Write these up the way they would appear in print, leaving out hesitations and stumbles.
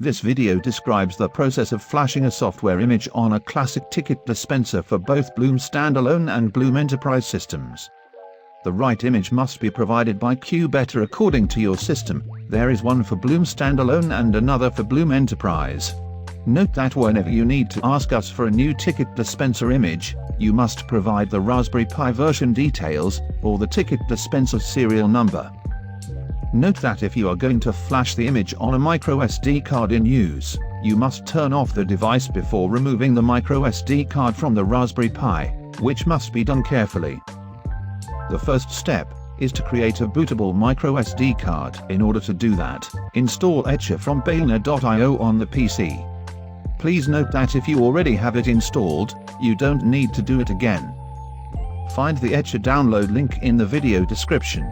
This video describes the process of flashing a software image on a classic ticket dispenser for both Bloom Standalone and Bloom Enterprise systems. The right image must be provided by QBetter according to your system. There is one for Bloom Standalone and another for Bloom Enterprise. Note that whenever you need to ask us for a new ticket dispenser image, you must provide the Raspberry Pi version details, or the ticket dispenser serial number. Note that if you are going to flash the image on a microSD card in use, you must turn off the device before removing the microSD card from the Raspberry Pi, which must be done carefully. The first step is to create a bootable microSD card. In order to do that, install Etcher from Balena.io on the PC. Please note that if you already have it installed, you don't need to do it again. Find the Etcher download link in the video description.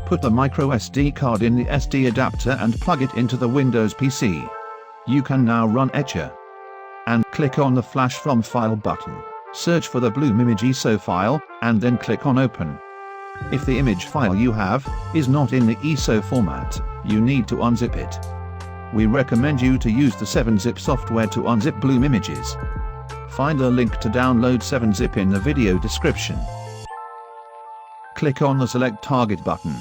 Put the microSD card in the SD adapter and plug it into the Windows PC. You can now run Etcher. And click on the Flash from File button. Search for the Bloom image ISO file, and then click on Open. If the image file you have is not in the ISO format, you need to unzip it. We recommend you to use the 7-zip software to unzip Bloom images. Find the link to download 7-zip in the video description. Click on the Select Target button.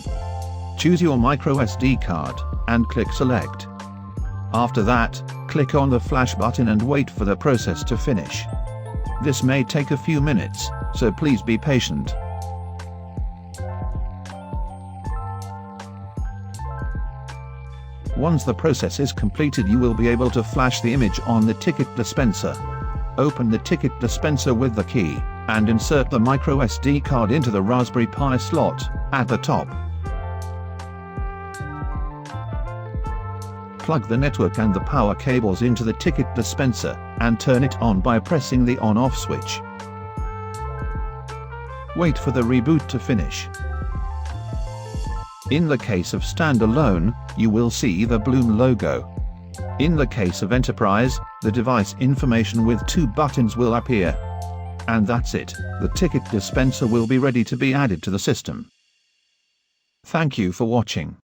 Choose your microSD card, and click Select. After that, click on the Flash button and wait for the process to finish. This may take a few minutes, so please be patient. Once the process is completed, you will be able to flash the image on the ticket dispenser. Open the ticket dispenser with the key, and insert the microSD card into the Raspberry Pi slot at the top. Plug the network and the power cables into the ticket dispenser, and turn it on by pressing the on-off switch. Wait for the reboot to finish. In the case of Standalone, you will see the Bloom logo. In the case of Enterprise, the device information with 2 buttons will appear. And that's it, the ticket dispenser will be ready to be added to the system. Thank you for watching.